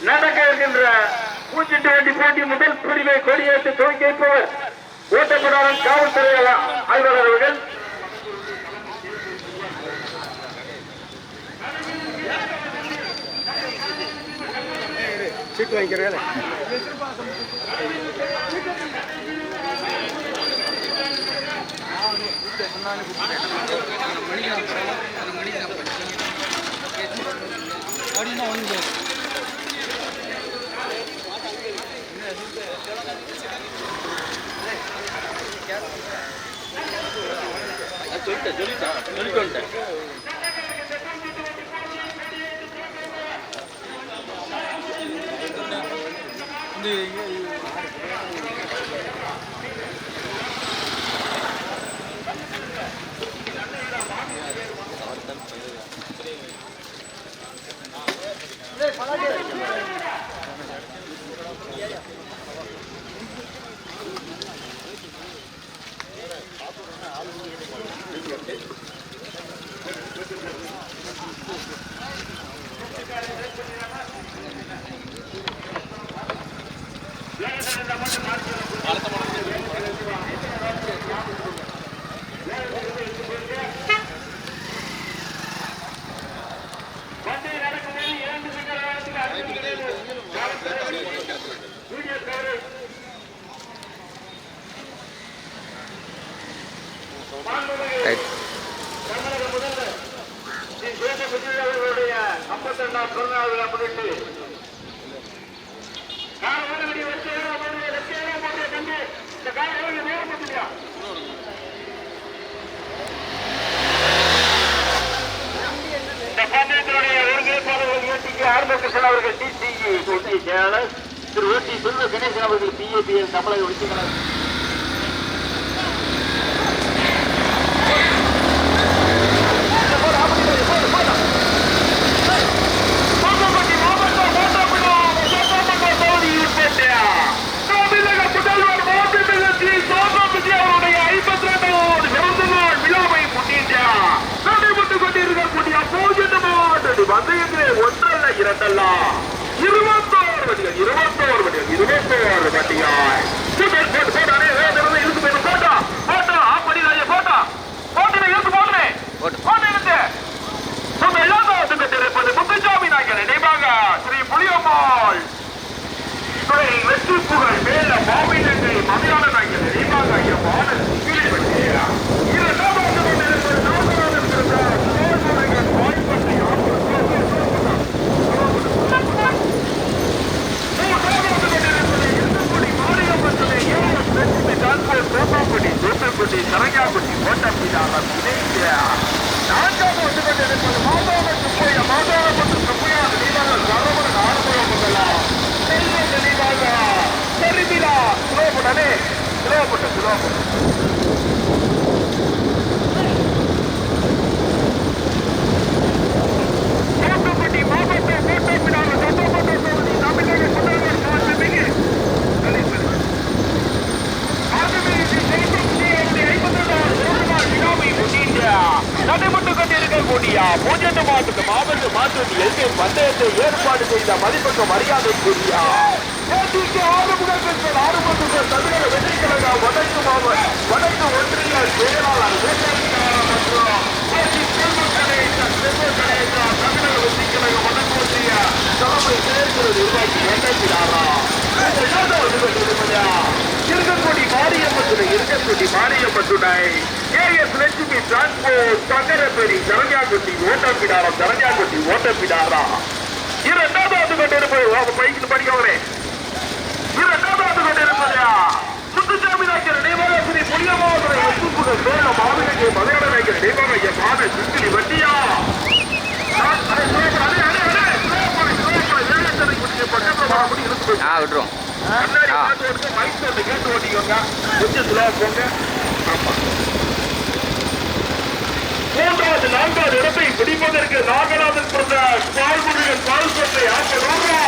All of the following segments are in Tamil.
நடக்க இருக்கின்ற பூச்சிட்டு வண்டி போட்டி முதல் பிரிவை கொடியேற்று துவக்கி வைப்பவர் ஓட்டப்படாமல் காவல்துறை ஆய்வாளர் அவர்கள். சீட்டு வாங்கிக்கிறேன். சொல்லிட்டு அவர்களுடைய 52ஆம் பிறந்தநாள் விழா முன்னிட்டு ஆர்மகிருஷ்ணன் அவர்கள் டிசிஇ ஒன்றிய செயலாளர், திரு ஓட்டி செல்வ கணேசன் அவர்கள் பிஏபிஎல் தமிழக ஒழிச்சுகிறார். வந்தயத்திலே ஒன்றல்ல இரண்டல்ல 21 வண்டிகள் 21 வண்டிகள் 21 வண்டியாய் இருக்கு போயிட்டு போட்டோ போட்டோ ஆஃப் பண்ணிடாதீங்க. போட்டோ போட்டு இருக்கு போடுறேன் போட்டு இருக்கு உங்க எல்லாத்துக்கும் கட்டிருப்பது முத்துசாமி நாயகர் நினைவாக ஸ்ரீ புளியம்மாள் துறை வெற்றி புகழ் மேல மாவினங்கை மதியான நாயகர் நினைவாக ஐயமான கீழே வண்டி இரண்டாவது கொண்டிருப்பது நாகராஜன் இருக்கிறார் வாய்ப்பட்டை தூத்துக்குடி சரங்காக்குடி ஓட்டப்பிடாமல் நான்காவது வந்து கொண்டிருப்பது மாதவன் சுப்பையா மாதவன் சுப்பையா நினைவாக சரவணன் ஆரம்பம் முதலாம் செல்வ நினைவாக பெருமிழா சுலோபுடனே சுலோபுட்ட தூத்துக்குடி மாவட்ட ஓட்டப்பிடாமல் சட்டமன்ற தொகுதி தமிழக முதல்வர் மாண்புமிகு நடைபெற்றுக் கொண்டிருக்கக்கூடிய பூஜ்ஜிய மாவட்ட மாவட்ட மாற்று எல்கே பந்தயத்தை ஏற்பாடு செய்த மதிப்புக்கு மரியாதைக்குரிய ஆறுமுகங்கள் தமிழக வெற்றிக்கழக வடக்கு ஒன்றிய செயலாளர் தமிழக வெற்றிக்கழக வடக்கு ஒன்றிய தலைமை செயற்குழு நிர்வாகி எண்ணத்தினாரா இருக்கக்கூடிய மாரியம்மத்துணை ஏஎஸ் லட்சுமி டிரான்ஸ்போர்ட் சங்கரப்பேரி சரண்யாக்குட்டி ஓட்டப்பிடாரா இரண்டாவது கொண்டிருப்பது பைக்கில் படிக்கவரே இரண்டாவது கொண்டிருப்பதா முத்துசாமி நாயக்கர் நினைவாக ஸ்ரீ புளியமாவதுரை வெற்றுப்புகழ் மேல மாவினங்கை மலையாள நாயக்கர் நினைவாக எமான சிங்கிலி வண்டியா விட்டுரும். கேட்டு ஓட்டிக்கோங்க, கொஞ்சம் சுலா போங்க. மூன்றாவது நான்காவது இடத்தை பிடிப்பதற்கு நாகநாதன் பிரதேஷ் பால்முருகன் பால்சட்டை ராமச்சந்திரா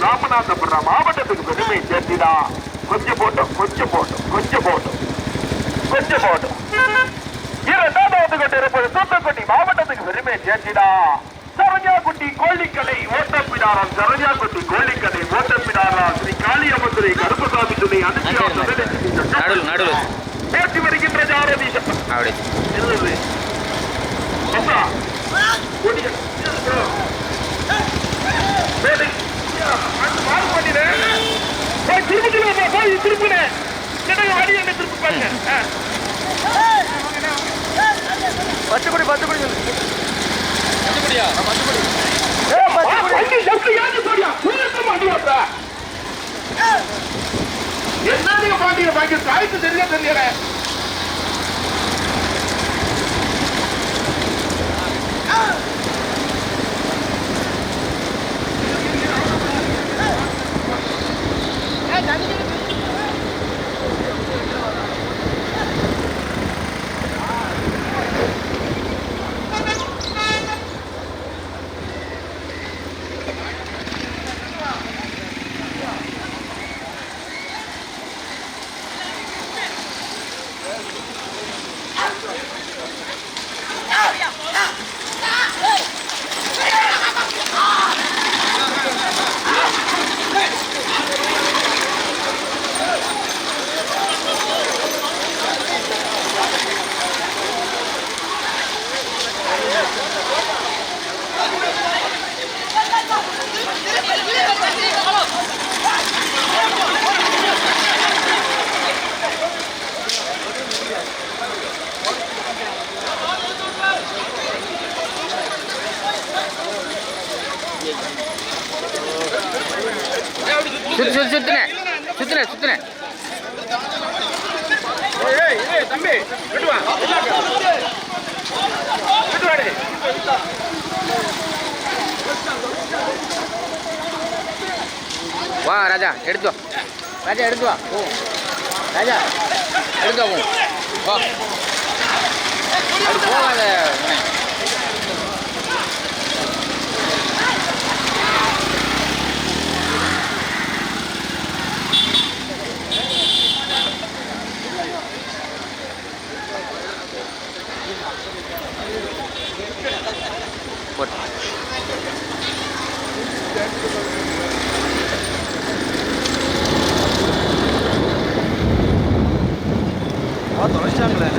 ராமநாதபுரம் மாவட்டத்துக்கு பெருமை சேர்த்திடா. கொஞ்சம் போட்டோம் இரண்டாவது கொண்டிருப்பது தூத்துக்குடி மாவட்டத்துக்கு பெருமை சேர்த்திடா. சரஞ்சாக்குட்டி கோழிக்கடை ஓட்டப்பிடாரம் ஸ்ரீ காளியம்மதுரை கருப்பசாமி துணை பேசி வருகின்ற ஜாரதி திருப்பினேன் அடி என்ன திருப்பி பாருங்க. பத்துப்படி என்ன நீங்க பாத்தீங்க பாக்கி காய்ச்சி தெரியல சுத்துன தம்பி வா ராஜா எடுத்து வா ஓ ராஜா எடுத்து வா அது போகாத தொலைச்சாங்களே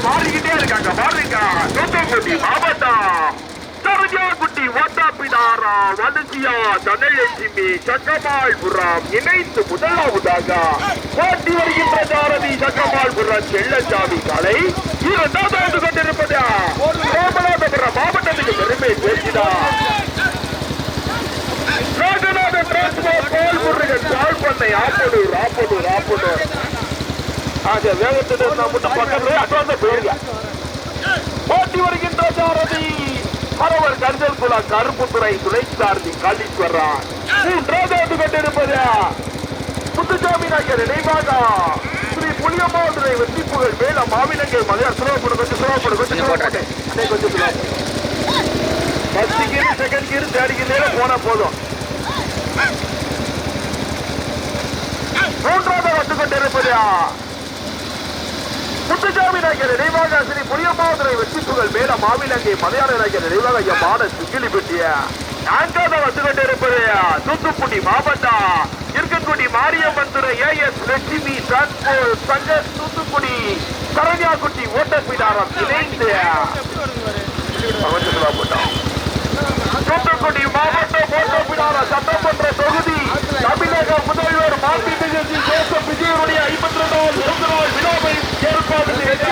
மாறிக்கிட்டே இருக்காங்க. தூத்துக்குடி மாவட்டம் சரஜாக்குட்டி ஓட்டாப்பிடாரா வலசியா தனலட்சுமி சக்கமாள்புரம் இணைந்து முதலாவதாக போட்டி வருகின்ற சாரதி சக்கமாள்புரம் செல்லசாமி காலை இரண்டாவது கொண்டிருப்பது ராமநாதபுரம் மாவட்டத்துக்கு பெருமை சேர்க்கிறார். ராஜநாதன் டிரான்ஸ்போர்ட் கோல்முருகன் தாழ்பண்ணை ஆப்பனூர் ஆக வேகத்துடன் மட்டும் பக்கத்துல அட்வான்ஸ் போயிருங்க. போட்டி வருகின்ற சாரதி மரவர் கருதல் குலா கருப்புத்துறை துணைச்சாரதி காளீஸ்வரன் மூன்றாவது கொண்டிருப்பது முத்துசாமி நாயக்கர் நினைவாக ஸ்ரீ புளியமாதுரை வெற்றி புகழ் மேல மாவிலங்கை மலையார் சுலபப்படும் கொஞ்சம் first gear second gear third gear போனா போதும். மூன்றாவது வந்து கொண்டிருப்பது முத்துசாமி நாயக்கர் நினைவாக ஸ்ரீ புளியமாதுரை வெற்றி புகழ் மேல மாவிலங்கை மலையாள நாயக்கர் நினைவாக ஐயமான சுக்கிலி பெட்டிய நான்காவது வந்து கொண்டிருப்பது தூத்துக்குடி மாவட்டம் இருக்கக்குடி மாரியம்மன் துறை ஏஎஸ் லட்சுமி டிரான்ஸ்போர்ட் சங்க தூத்துக்குடி சரண்யாக்குட்டி ஓட்டப்பிடாரம் இணைந்து தூத்துக்குடி மாவட்டம் ஓட்டப்பிடாரம் சட்டமன்ற தொகுதி தமிழக முதல்வர் மாண்புமிகு ஜோசப் விஜயனுடைய 52வது பிறந்த நாள் விழாவை ஏற்பாடு செய்து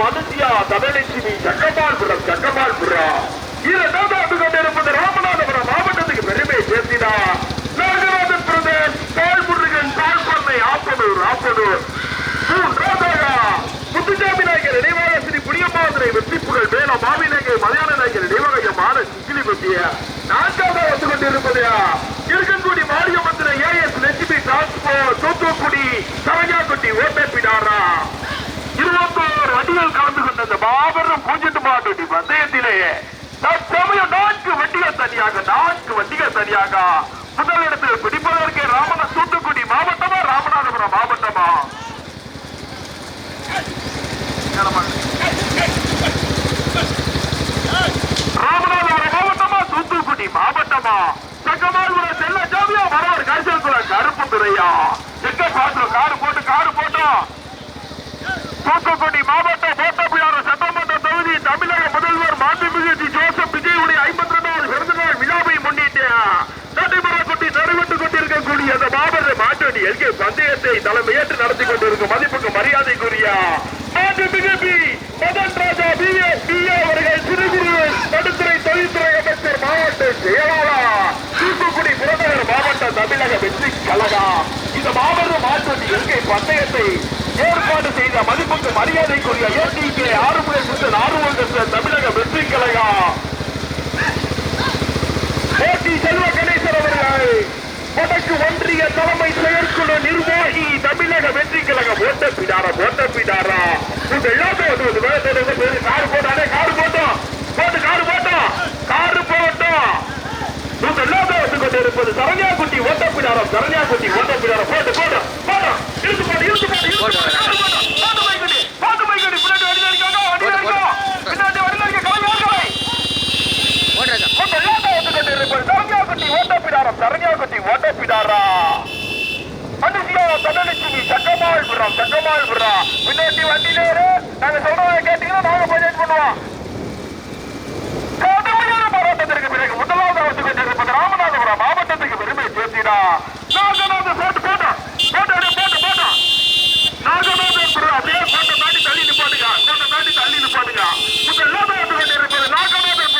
மனுஷியா தனலட்சுமி சக்கமால்புரம் இரண்டாவது கொண்டிருப்பது ராமநாதபுரம் மாவட்டத்துக்கு பெருமை சேர்த்தினா நாகராஜன் பிரதேஷ் பால்முருகன் பால்பண்ணை ஆப்பனூர் மூன்றாவதாக முத்துசாமி நாயக்கர் நினைவாக ஸ்ரீ புளியமாதுரை வெற்றி புகழ் மேல மாவிநாயகர் மலையாள நாயக்கர் நினைவாக மான சிக்கிலி பற்றிய நான்காவதாக வந்து கொண்டிருப்பது இருக்கன்குடி மாரியம்மந்திர ஏஎஸ் லட்சுமி டிரான்ஸ்போர்ட் தூத்துக்குடி சரஞ்சாக்குட்டி ஓட்டப்பிடாரா 21 வண்டிகள் கலந்து கொண்ட அந்த மாபெரும் பூஜ்ஜிட்டு மாட்டு பந்தயத்திலேயே தற்சமயம் 4 வண்டிகள் தனியாக முதலிடத்தில் பிடிப்பதற்கு தூத்துக்குடி மாவட்டமா ராமநாதபுரம் மாவட்டமா ராமநாதபுரம் மாவட்டமா தூத்துக்குடி மாவட்டமா சக்கமால்புரம் செல்ல ஜாமியா மரவர் காய்ச்சல் கருப்பு துறையா எங்க பாத்திரம் காரு போட்டோம் தூத்துக்குடி மாவட்டம் ஓட்டப்பிடார சட்டமன்ற தொகுதி தமிழக முதல்வர் மாண்புமிகு ஜோசப் விஜயுடைய 52வது பிறந்தநாள் விழாவை முன்னிட்டு நடைபெறக்கூடிய நடைபெற்றுக் கொண்டிருக்கக்கூடிய அந்த மாபெரும் மாற்றடி எல்கே பந்தயத்தை தலைமையேற்று நடத்தி கொண்டிருக்கும் மதிப்புக்கு மரியாதைக்குரிய மாண்புமிகு மதன் ராஜா பிஏ அவர்கள் சிறுகுறு நடுத்துறை தொழில்துறை அமைச்சர் மாவட்ட செயலாளர் தூத்துக்குடி புறநகர் மாவட்ட தமிழக வெற்றி கழகம் இந்த மாபெரும் மாற்றடி எல்கே பந்தயத்தை ஏற்பாடு செய்த மதிப்புக்கு மரியாதைக்குரிய ஏடிகே ஆறுமுக தமிழக வெற்றி கழகம் போட்டி செல்வ கணேசன் அவர்கள் வடக்கு ஒன்றிய தலைமை செயற்குழு நிர்வாகி தமிழக வெற்றி கழகம் ஓட்டப்பிடாரா காரு போட்டோம் வந்து கொண்டிருப்பது சரண்யாக்குட்டி ஓட்டப்பிடாரம் போட்டு ஓட்டப்பிடாரா மனுஷியா தனலட்சுமி சக்கமால்புரம் பின்னாடி வண்டியிலே நாங்க சொல்றதை கேட்டீங்கன்னா நாங்க பட்ஜெட் பண்ணுவோம் போராட்டத்திற்கு பிறகு முதலாவது வந்து கொண்டிருப்பது ராமநாதபுரம் மாவட்டத்துக்கு பெருமை சேர்த்தினா நாகநாதன் போட்டோம் நாகநாதன் அப்படியே கோட்டை தாண்டி தள்ளி நிப்பாட்டுங்க முதலாவது வந்து கொண்டிருப்பது நாகநாதன்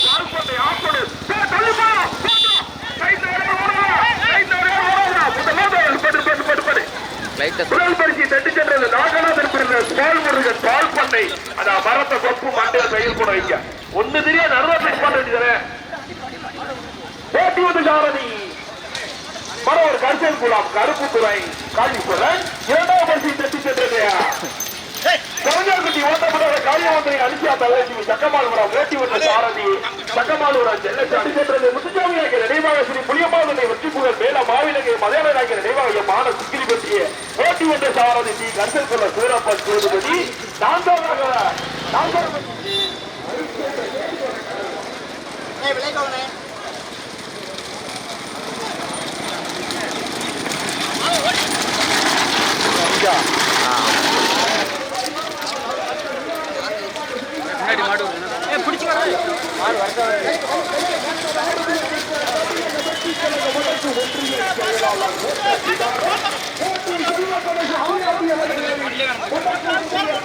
பால்பண்டை ஆப்பனு தள்ளி முதல் பரிசு தட்டி சென்றது நாகநாதன் பால்முருகன் பால்பண்ணை அந்த மரத்தை கொப்பு மண்டையில் பெயர் கூட வைக்க ஒண்ணு தெரியாது அறுபது பண்றது போட்டி வந்து சாரதி மரவர் கரிசல் குலாம் கருப்பு துறை காஞ்சிபுரம் இரண்டாவது பரிசு தட்டி சென்றது சரஞ்சாக்குட்டி ஓட்டப்பட்ட காரியமந்திரி அலிசியா தலட்சுமி சக்கமால்புரம் வேட்டி வந்த சாரதி சக்கமால்புரம் செல்ல தட்டி சென்றது முத்துசாமி நாயக்கர் நினைவாக ஸ்ரீ புளியமாதுரை வெற்றி புகழ் மேல மாவிலங்கை மலையாள நாயக்கர் நினைவாக மான சிக்கிலி பற்றிய போட்டி வந்த சாரதி ஸ்ரீ கரிசல் குல சூரப்பன் சேதுபதி பிடிச்சி